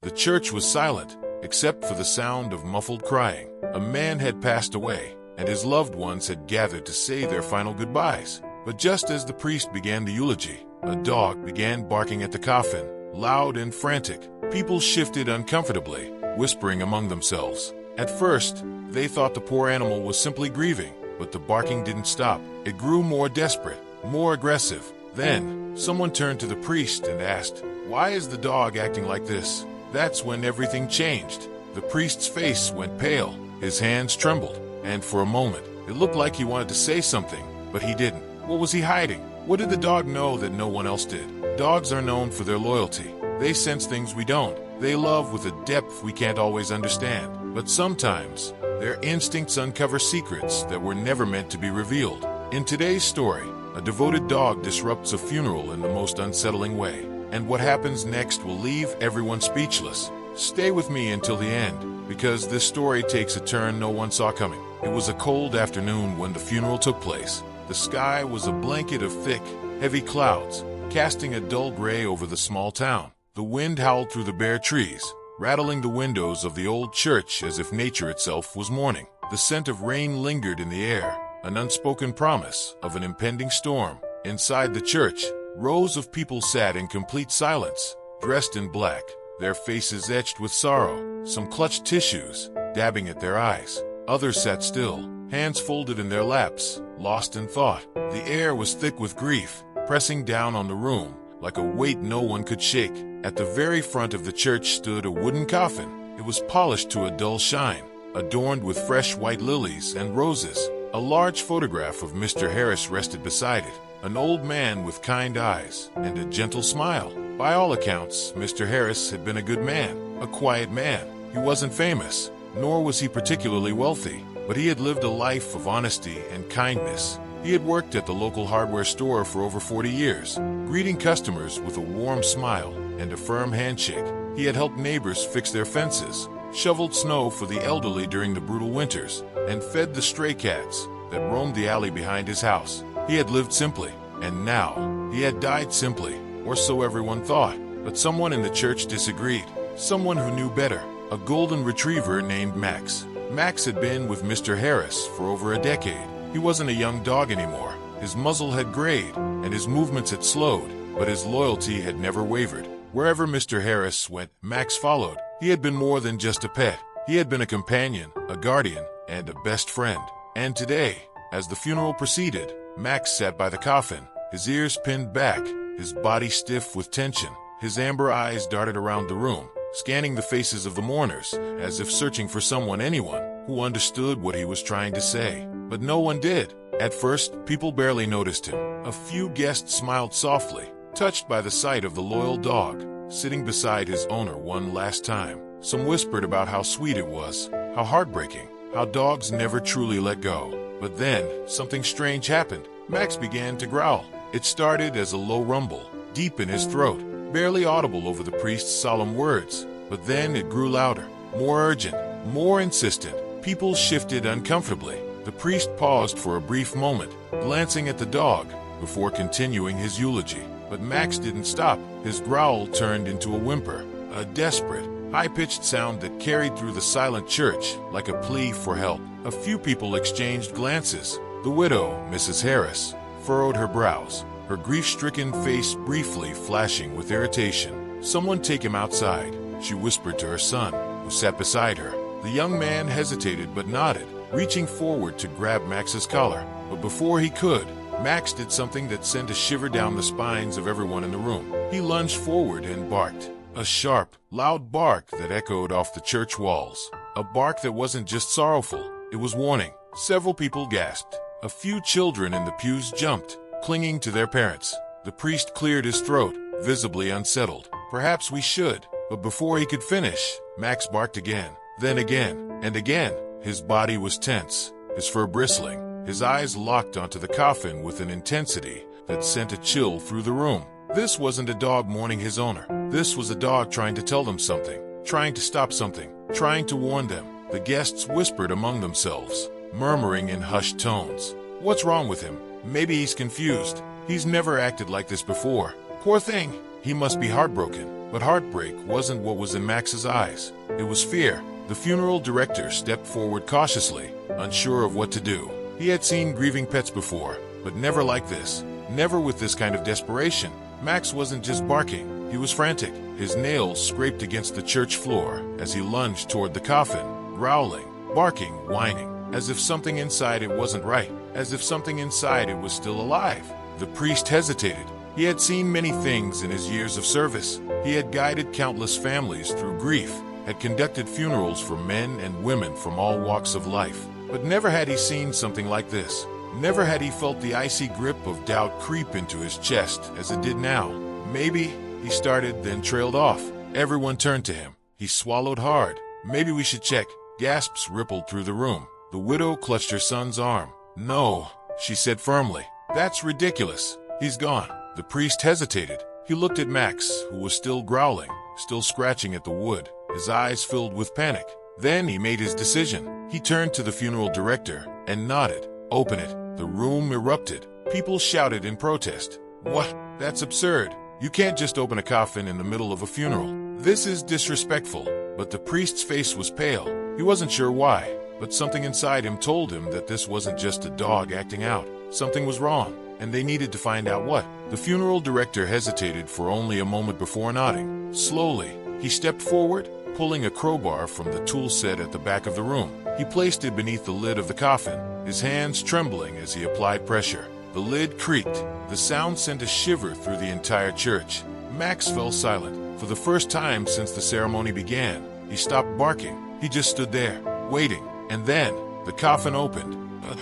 The church was silent, except for the sound of muffled crying. A man had passed away, and his loved ones had gathered to say their final goodbyes. But just as the priest began the eulogy, a dog began barking at the coffin, loud and frantic. People shifted uncomfortably, whispering among themselves. At first, they thought the poor animal was simply grieving, but the barking didn't stop. It grew more desperate, more aggressive. Then, someone turned to the priest and asked, "Why is the dog acting like this?" That's when everything changed. The priest's face went pale, his hands trembled, and for a moment, it looked like he wanted to say something, but he didn't. What was he hiding? What did the dog know that no one else did? Dogs are known for their loyalty. They sense things we don't. They love with a depth we can't always understand. But sometimes, their instincts uncover secrets that were never meant to be revealed. In today's story, a devoted dog disrupts a funeral in the most unsettling way. And what happens next will leave everyone speechless. Stay with me until the end, because this story takes a turn no one saw coming. It was a cold afternoon when the funeral took place. The sky was a blanket of thick, heavy clouds, casting a dull gray over the small town. The wind howled through the bare trees, rattling the windows of the old church as if nature itself was mourning. The scent of rain lingered in the air, an unspoken promise of an impending storm. Inside the church, rows of people sat in complete silence, dressed in black, their faces etched with sorrow. Some clutched tissues, dabbing at their eyes. Others sat still, hands folded in their laps, lost in thought. The air was thick with grief, pressing down on the room like a weight no one could shake. At the very front of the church stood a wooden coffin. It was polished to a dull shine, adorned with fresh white lilies and roses. A large photograph of Mr. Harris rested beside it, an old man with kind eyes and a gentle smile. By all accounts, Mr. Harris had been a good man, a quiet man. He wasn't famous, nor was he particularly wealthy, but he had lived a life of honesty and kindness. He had worked at the local hardware store for over 40 years, greeting customers with a warm smile and a firm handshake. He had helped neighbors fix their fences, shoveled snow for the elderly during the brutal winters, and fed the stray cats that roamed the alley behind his house. He had lived simply, and now he had died simply, or so everyone thought. But someone in the church disagreed. Someone who knew better. A golden retriever named Max. Max had been with Mr. Harris for over a decade. He wasn't a young dog anymore. His muzzle had grayed, and his movements had slowed, but his loyalty had never wavered. Wherever Mr. Harris went, Max followed. He had been more than just a pet. He had been a companion, a guardian, and a best friend. And today, as the funeral proceeded, Max sat by the coffin, his ears pinned back, his body stiff with tension. His amber eyes darted around the room, scanning the faces of the mourners, as if searching for anyone, who understood what he was trying to say. But no one did. At first, people barely noticed him. A few guests smiled softly, touched by the sight of the loyal dog, sitting beside his owner one last time. Some whispered about how sweet it was, how heartbreaking, how dogs never truly let go. But then, something strange happened. Max began to growl. It started as a low rumble, deep in his throat, barely audible over the priest's solemn words. But then it grew louder, more urgent, more insistent. People shifted uncomfortably. The priest paused for a brief moment, glancing at the dog, before continuing his eulogy. But Max didn't stop. His growl turned into a whimper, a desperate, high-pitched sound that carried through the silent church like a plea for help. A few people exchanged glances. The widow, Mrs. Harris, furrowed her brows, her grief-stricken face briefly flashing with irritation. "Someone take him outside," she whispered to her son, who sat beside her. The young man hesitated but nodded, reaching forward to grab Max's collar. But before he could, Max did something that sent a shiver down the spines of everyone in the room. He lunged forward and barked. A sharp, loud bark that echoed off the church walls. A bark that wasn't just sorrowful, it was warning. Several people gasped. A few children in the pews jumped, clinging to their parents. The priest cleared his throat, visibly unsettled. "Perhaps we should." But before he could finish, Max barked again, then again, and again. His body was tense, his fur bristling, his eyes locked onto the coffin with an intensity that sent a chill through the room. This wasn't a dog mourning his owner. This was a dog trying to tell them something, trying to stop something, trying to warn them. The guests whispered among themselves, murmuring in hushed tones. "What's wrong with him? Maybe he's confused. He's never acted like this before. Poor thing, he must be heartbroken." But heartbreak wasn't what was in Max's eyes. It was fear. The funeral director stepped forward cautiously, unsure of what to do. He had seen grieving pets before, but never like this. Never with this kind of desperation. Max wasn't just barking, he was frantic. His nails scraped against the church floor as he lunged toward the coffin, growling, barking, whining, as if something inside it wasn't right, as if something inside it was still alive. The priest hesitated. He had seen many things in his years of service. He had guided countless families through grief, had conducted funerals for men and women from all walks of life. But never had he seen something like this. Never had he felt the icy grip of doubt creep into his chest as it did now. Maybe, he started, then trailed off. Everyone turned to him. He swallowed hard. Maybe we should check. Gasps rippled through the room. The widow clutched her son's arm. No, she said firmly. That's ridiculous. He's gone. The priest hesitated. He looked at Max, who was still growling, still scratching at the wood, his eyes filled with panic. Then he made his decision. He turned to the funeral director and nodded. Open it. The room erupted. People shouted in protest. What? That's absurd. You can't just open a coffin in the middle of a funeral. This is disrespectful. But the priest's face was pale. He wasn't sure why, but something inside him told him that this wasn't just a dog acting out. Something was wrong, and they needed to find out what. The funeral director hesitated for only a moment before nodding. Slowly, he stepped forward, pulling a crowbar from the tool set at the back of the room. He placed it beneath the lid of the coffin, his hands trembling as he applied pressure. The lid creaked. The sound sent a shiver through the entire church. Max fell silent. For the first time since the ceremony began, he stopped barking. He just stood there, waiting. And then, the coffin opened.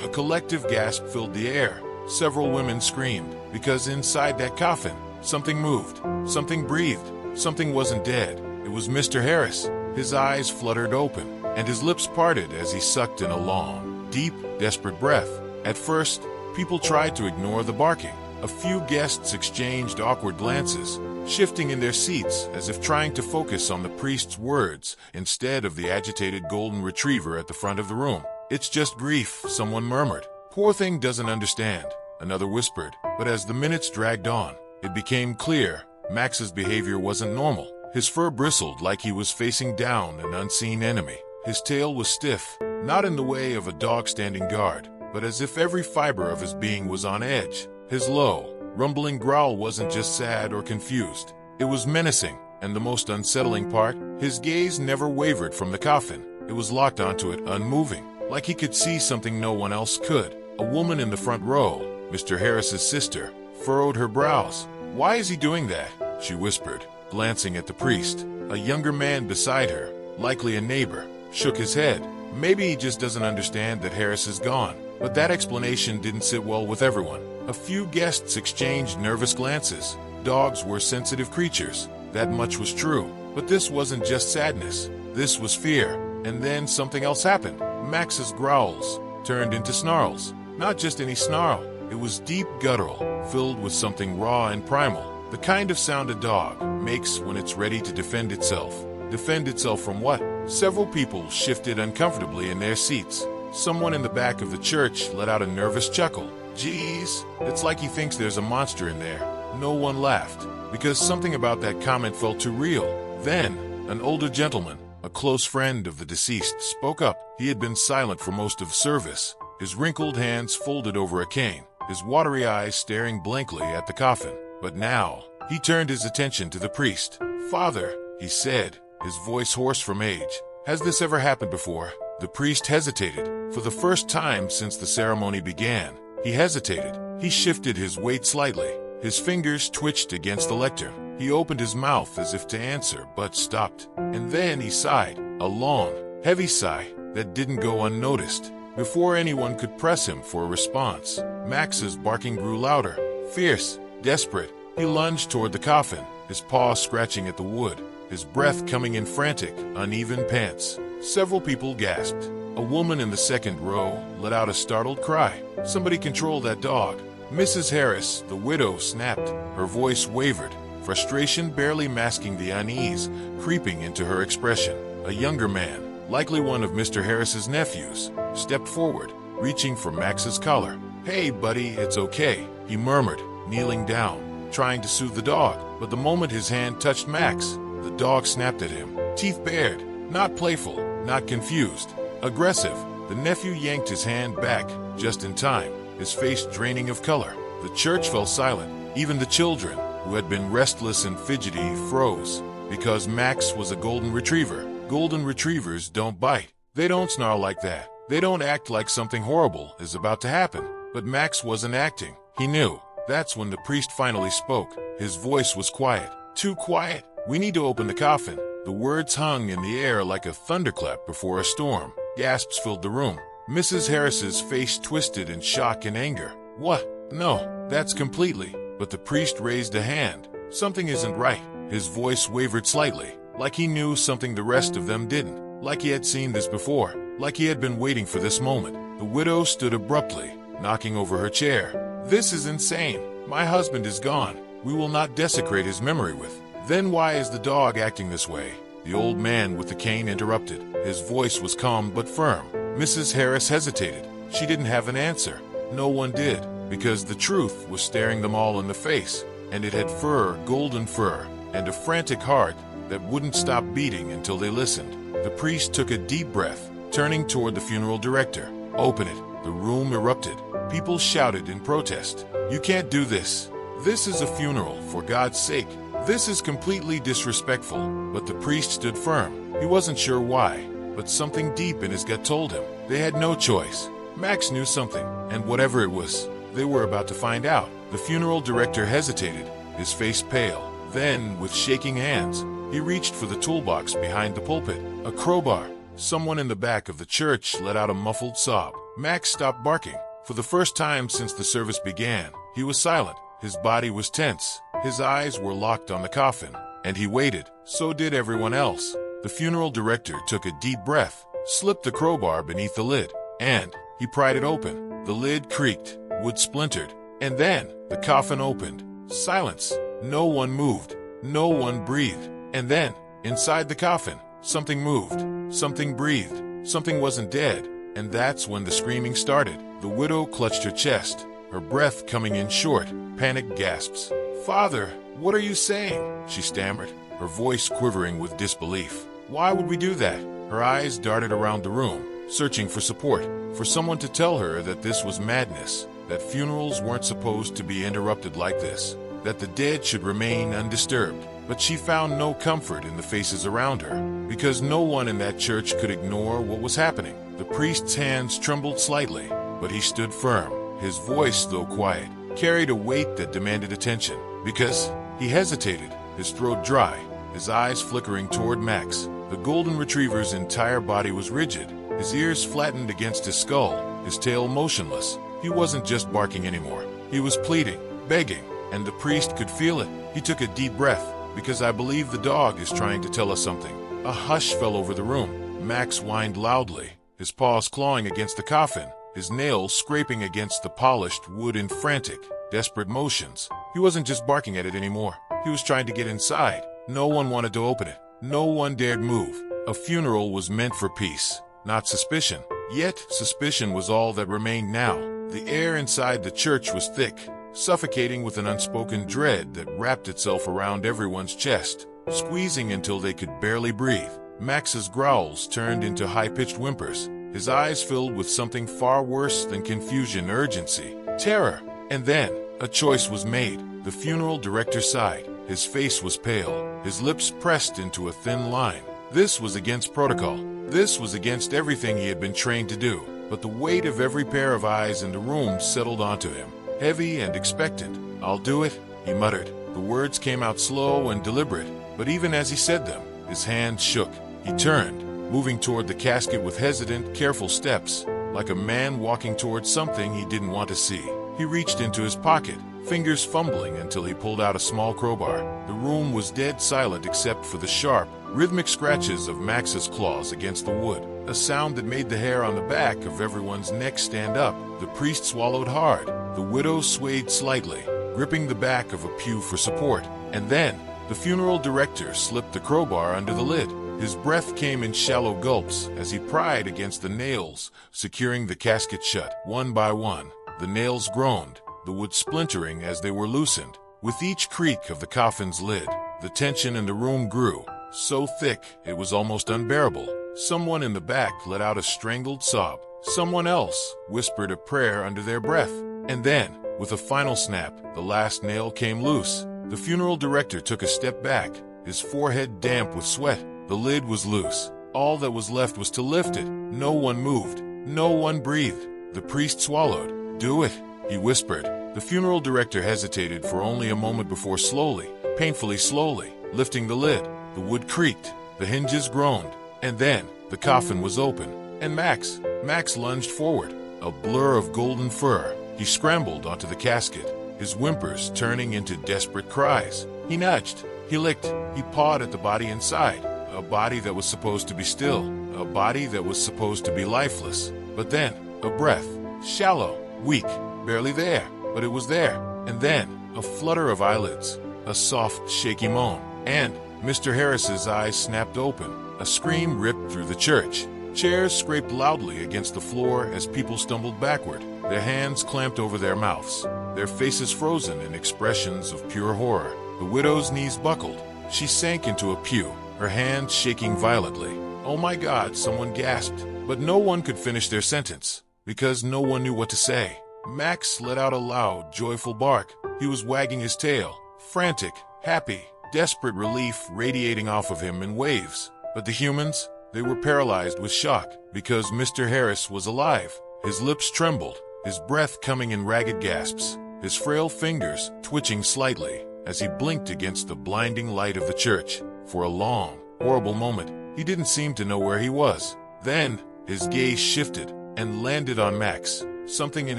A collective gasp filled the air. Several women screamed, because inside that coffin, something moved, something breathed, something wasn't dead. It was Mr. Harris. His eyes fluttered open, and his lips parted as he sucked in a long, deep, desperate breath. At first, people tried to ignore the barking. A few guests exchanged awkward glances, shifting in their seats as if trying to focus on the priest's words instead of the agitated golden retriever at the front of the room. It's just grief, someone murmured. Poor thing doesn't understand, another whispered. But as the minutes dragged on, it became clear Max's behavior wasn't normal. His fur bristled like he was facing down an unseen enemy. His tail was stiff, not in the way of a dog standing guard, but as if every fiber of his being was on edge. His low, rumbling growl wasn't just sad or confused. It was menacing, and the most unsettling part, his gaze never wavered from the coffin. It was locked onto it, unmoving, like he could see something no one else could. A woman in the front row, Mr. Harris's sister, furrowed her brows. Why is he doing that? She whispered, glancing at the priest. A younger man beside her, likely a neighbor, shook his head. Maybe he just doesn't understand that Harris is gone. But that explanation didn't sit well with everyone. A few guests exchanged nervous glances. Dogs were sensitive creatures. That much was true. But this wasn't just sadness. This was fear. And then something else happened. Max's growls turned into snarls. Not just any snarl. It was deep guttural, filled with something raw and primal. The kind of sound a dog makes when it's ready to defend itself. Defend itself from what? Several people shifted uncomfortably in their seats. Someone in the back of the church let out a nervous chuckle. Geez, it's like he thinks there's a monster in there. No one laughed, because something about that comment felt too real. Then, an older gentleman, a close friend of the deceased, spoke up. He had been silent for most of service, his wrinkled hands folded over a cane, his watery eyes staring blankly at the coffin. But now, he turned his attention to the priest. "Father," he said, his voice hoarse from age, "has this ever happened before?" The priest hesitated. For the first time since the ceremony began, he hesitated. He shifted his weight slightly. His fingers twitched against the lectern. He opened his mouth as if to answer, but stopped. And then he sighed, a long, heavy sigh that didn't go unnoticed. Before anyone could press him for a response, Max's barking grew louder, fierce, desperate. He lunged toward the coffin, his paw scratching at the wood, his breath coming in frantic, uneven pants. Several people gasped. A woman in the second row let out a startled cry. "Somebody control that dog." Mrs. Harris, the widow, snapped. Her voice wavered, frustration barely masking the unease creeping into her expression. A younger man, likely one of Mr. Harris's nephews, stepped forward, reaching for Max's collar. "Hey, buddy, it's okay," he murmured, kneeling down, trying to soothe the dog. But the moment his hand touched Max, The dog snapped at him, teeth bared, not playful, not confused, aggressive. The nephew yanked his hand back, just in time, his face draining of color. The church fell silent. Even the children, who had been restless and fidgety, froze, because Max was a golden retriever. Golden retrievers don't bite. They don't snarl like that. They don't act like something horrible is about to happen. But Max wasn't acting. He knew. That's when the priest finally spoke. His voice was quiet. Too quiet. We need to open the coffin. The words hung in the air like a thunderclap before a storm. Gasps filled the room. Mrs. Harris's face twisted in shock and anger. What? No, that's completely. But the priest raised a hand. Something isn't right. His voice wavered slightly, like he knew something the rest of them didn't, like he had seen this before, like he had been waiting for this moment. The widow stood abruptly, knocking over her chair. This is insane. My husband is gone. We will not desecrate his memory with. Then why is the dog acting this way? The old man with the cane interrupted. His voice was calm but firm. Mrs. Harris hesitated. She didn't have an answer. No one did, because the truth was staring them all in the face, and it had fur, golden fur, and a frantic heart that wouldn't stop beating until they listened. The priest took a deep breath, turning toward the funeral director. Open it. The room erupted. People shouted in protest. You can't do this. This is a funeral, for God's sake. This is completely disrespectful. But the priest stood firm. He wasn't sure why, but something deep in his gut told him. They had no choice. Max knew something, and whatever it was, they were about to find out. The funeral director hesitated, his face pale. Then, with shaking hands, he reached for the toolbox behind the pulpit. A crowbar. Someone in the back of the church let out a muffled sob. Max stopped barking. For the first time since the service began, he was silent. His body was tense. His eyes were locked on the coffin, and he waited. So did everyone else. The funeral director took a deep breath, slipped the crowbar beneath the lid, and he pried it open. The lid creaked, wood splintered, and then the coffin opened. Silence. No one moved. No one breathed. And then, inside the coffin, something moved. Something breathed. Something wasn't dead. And that's when the screaming started. The widow clutched her chest, her breath coming in short, panicked gasps. Father, what are you saying? She stammered, her voice quivering with disbelief. Why would we do that? Her eyes darted around the room, searching for support, for someone to tell her that this was madness, that funerals weren't supposed to be interrupted like this, that the dead should remain undisturbed. But she found no comfort in the faces around her, because no one in that church could ignore what was happening. The priest's hands trembled slightly, but he stood firm. His voice, though quiet, carried a weight that demanded attention, because he hesitated, his throat dry, his eyes flickering toward Max. The golden retriever's entire body was rigid, his ears flattened against his skull, his tail motionless. He wasn't just barking anymore. He was pleading, begging, and the priest could feel it. He took a deep breath. Because I believe the dog is trying to tell us something. A hush fell over the room. Max whined loudly, his paws clawing against the coffin, his nails scraping against the polished wood in frantic, desperate motions. He wasn't just barking at it anymore. He was trying to get inside. No one wanted to open it. No one dared move. A funeral was meant for peace, not suspicion. Yet, suspicion was all that remained now. The air inside the church was thick, suffocating with an unspoken dread that wrapped itself around everyone's chest, squeezing until they could barely breathe. Max's growls turned into high-pitched whimpers, his eyes filled with something far worse than confusion, urgency, terror. And then, a choice was made. The funeral director sighed. His face was pale, his lips pressed into a thin line. This was against protocol. This was against everything he had been trained to do. But the weight of every pair of eyes in the room settled onto him. Heavy and expectant. I'll do it, he muttered. The words came out slow and deliberate, but even as he said them, his hand shook. He turned, moving toward the casket with hesitant, careful steps, like a man walking toward something he didn't want to see. He reached into his pocket, fingers fumbling until he pulled out a small crowbar. The room was dead silent except for the sharp, rhythmic scratches of Max's claws against the wood, a sound that made the hair on the back of everyone's neck stand up. The priest swallowed hard. The widow swayed slightly, gripping the back of a pew for support. And then, the funeral director slipped the crowbar under the lid. His breath came in shallow gulps as he pried against the nails, securing the casket shut. One by one, the nails groaned, the wood splintering as they were loosened. With each creak of the coffin's lid, The tension in the room grew, so thick it was almost unbearable. Someone in the back let out a strangled sob. Someone else whispered a prayer under their breath. And then, with a final snap, the last nail came loose. The funeral director took a step back, his forehead damp with sweat. The lid was loose. All that was left was to lift it. No one moved. No one breathed. The priest swallowed. "Do it," he whispered. The funeral director hesitated for only a moment before slowly, painfully slowly, lifting the lid. The wood creaked. The hinges groaned. And then, the coffin was open. And Max lunged forward, a blur of golden fur. He scrambled onto the casket, his whimpers turning into desperate cries. He nudged. He licked. He pawed at the body inside. A body that was supposed to be still. A body that was supposed to be lifeless. But then, a breath. Shallow, weak, barely there. But it was there. And then, a flutter of eyelids. A soft, shaky moan. And Mr. Harris's eyes snapped open. A scream ripped through the church. Chairs scraped loudly against the floor as people stumbled backward, their hands clamped over their mouths, their faces frozen in expressions of pure horror. The widow's knees buckled. She sank into a pew, her hands shaking violently. "Oh my God," someone gasped. But no one could finish their sentence, because no one knew what to say. Max let out a loud, joyful bark. He was wagging his tail, frantic, happy, desperate relief radiating off of him in waves. But the humans, they were paralyzed with shock, because Mr. Harris was alive. His lips trembled, his breath coming in ragged gasps, his frail fingers twitching slightly as he blinked against the blinding light of the church. For a long, horrible moment, he didn't seem to know where he was. Then, his gaze shifted and landed on Max. Something in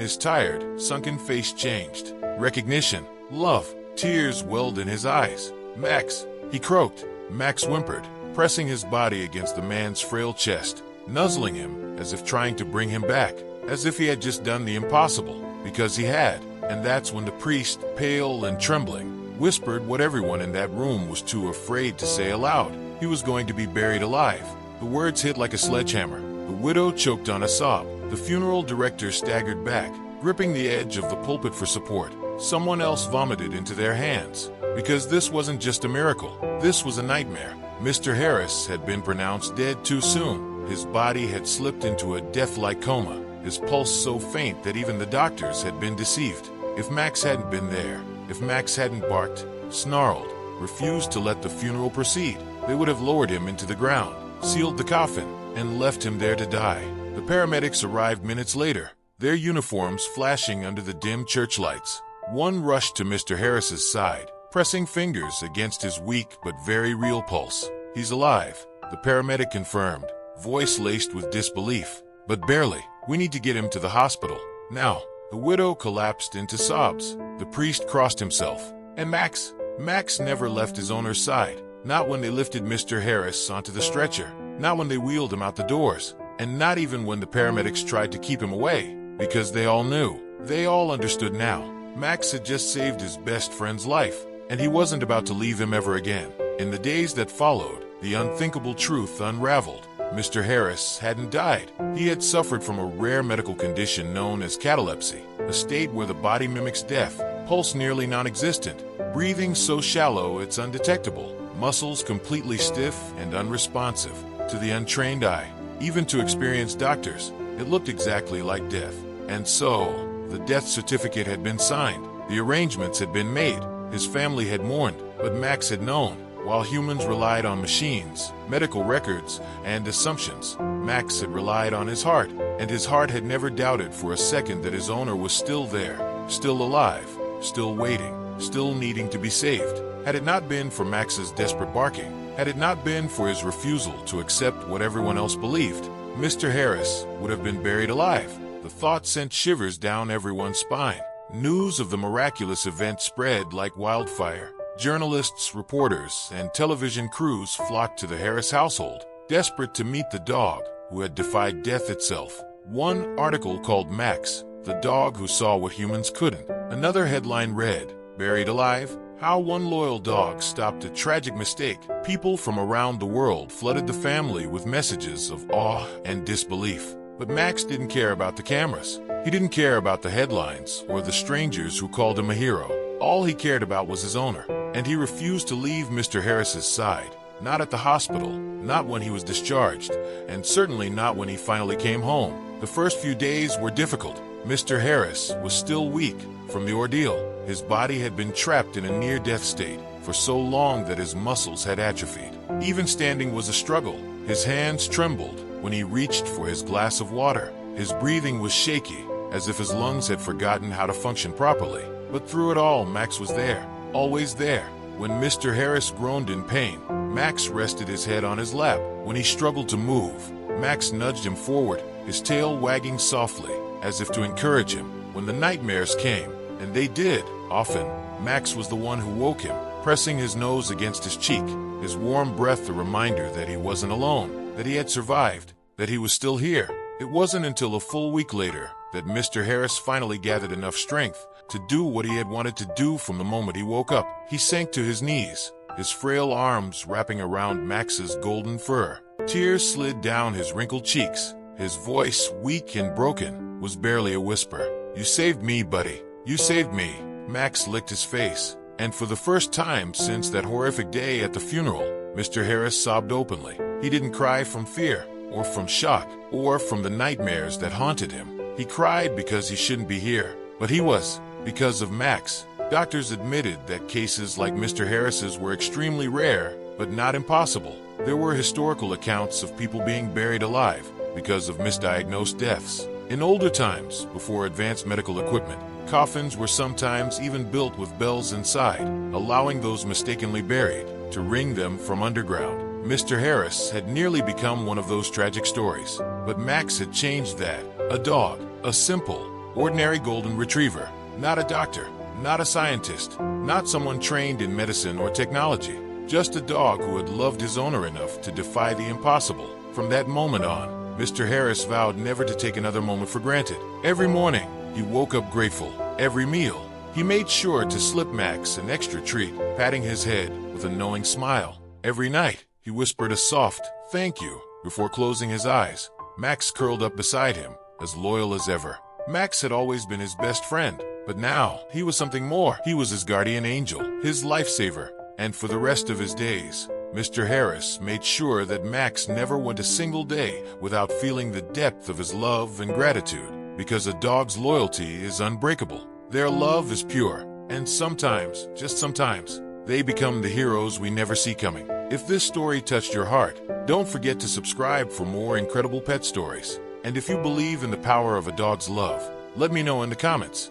his tired, sunken face changed. Recognition, love, tears welled in his eyes. "Max," he croaked. Max whimpered, pressing his body against the man's frail chest, nuzzling him as if trying to bring him back, as if he had just done the impossible, because he had. And that's when the priest, pale and trembling, whispered what everyone in that room was too afraid to say aloud. He was going to be buried alive. The words hit like a sledgehammer. The widow choked on a sob. The funeral director staggered back, gripping the edge of the pulpit for support. Someone else vomited into their hands. Because this wasn't just a miracle. This was a nightmare. Mr. Harris had been pronounced dead too soon. His body had slipped into a death-like coma, his pulse so faint that even the doctors had been deceived. If Max hadn't been there, if Max hadn't barked, snarled, refused to let the funeral proceed, they would have lowered him into the ground, sealed the coffin, and left him there to die. The paramedics arrived minutes later, their uniforms flashing under the dim church lights. One rushed to Mr. Harris's side, pressing fingers against his weak but very real pulse. "He's alive," the paramedic confirmed, voice laced with disbelief. "But barely. We need to get him to the hospital. Now." The widow collapsed into sobs. The priest crossed himself. And Max never left his owner's side. Not when they lifted Mr. Harris onto the stretcher. Not when they wheeled him out the doors. And not even when the paramedics tried to keep him away. Because they all knew. They all understood now. Max had just saved his best friend's life. And he wasn't about to leave him ever again. In the days that followed, the unthinkable truth unraveled. Mr. Harris hadn't died. He had suffered from a rare medical condition known as catalepsy, a state where the body mimics death, pulse nearly non-existent, breathing so shallow it's undetectable, muscles completely stiff and unresponsive. To the untrained eye, even to experienced doctors, it looked exactly like death. And so, the death certificate had been signed, the arrangements had been made, his family had mourned, but Max had known. While humans relied on machines, medical records, and assumptions, Max had relied on his heart, and his heart had never doubted for a second that his owner was still there, still alive, still waiting, still needing to be saved. Had it not been for Max's desperate barking, had it not been for his refusal to accept what everyone else believed, Mr. Harris would have been buried alive. The thought sent shivers down everyone's spine. News of the miraculous event spread like wildfire. Journalists, reporters, and television crews flocked to the Harris household, desperate to meet the dog who had defied death itself. One article called Max, the dog who saw what humans couldn't. Another headline read, "Buried alive? How one loyal dog stopped a tragic mistake." People from around the world flooded the family with messages of awe and disbelief. But Max didn't care about the cameras. He didn't care about the headlines or the strangers who called him a hero. All he cared about was his owner. And he refused to leave Mr. Harris's side. Not at the hospital, not when he was discharged, and certainly not when he finally came home. The first few days were difficult. Mr. Harris was still weak from the ordeal. His body had been trapped in a near-death state for so long that his muscles had atrophied. Even standing was a struggle. His hands trembled when he reached for his glass of water. His breathing was shaky, as if his lungs had forgotten how to function properly. But through it all, Max was there, always there. When Mr. Harris groaned in pain, Max rested his head on his lap. When he struggled to move, Max nudged him forward, his tail wagging softly, as if to encourage him. When the nightmares came, and they did, often, Max was the one who woke him, pressing his nose against his cheek, his warm breath a reminder that he wasn't alone, that he had survived, that he was still here. It wasn't until a full week later that Mr. Harris finally gathered enough strength to do what he had wanted to do from the moment he woke up. He sank to his knees, his frail arms wrapping around Max's golden fur. Tears slid down his wrinkled cheeks. His voice, weak and broken, was barely a whisper. "You saved me, buddy. You saved me." Max licked his face, and for the first time since that horrific day at the funeral, Mr. Harris sobbed openly. He didn't cry from fear, or from shock, or from the nightmares that haunted him. He cried because he shouldn't be here, but he was, because of Max. Doctors admitted that cases like Mr. Harris's were extremely rare, but not impossible. There were historical accounts of people being buried alive because of misdiagnosed deaths. In older times, before advanced medical equipment, coffins were sometimes even built with bells inside, allowing those mistakenly buried to ring them from underground. Mr. Harris had nearly become one of those tragic stories, but Max had changed that. A dog, a simple, ordinary golden retriever, not a doctor, not a scientist, not someone trained in medicine or technology, just a dog who had loved his owner enough to defy the impossible. From that moment on, Mr. Harris vowed never to take another moment for granted. Every morning, he woke up grateful. Every meal, he made sure to slip Max an extra treat, patting his head with a knowing smile. Every night, he whispered a soft, "Thank you," before closing his eyes. Max curled up beside him, as loyal as ever. Max had always been his best friend, but now he was something more. He was his guardian angel, his lifesaver, and for the rest of his days, Mr. Harris made sure that Max never went a single day without feeling the depth of his love and gratitude, because a dog's loyalty is unbreakable. Their love is pure, and sometimes, just sometimes, they become the heroes we never see coming. If this story touched your heart, don't forget to subscribe for more incredible pet stories. And if you believe in the power of a dog's love, let me know in the comments.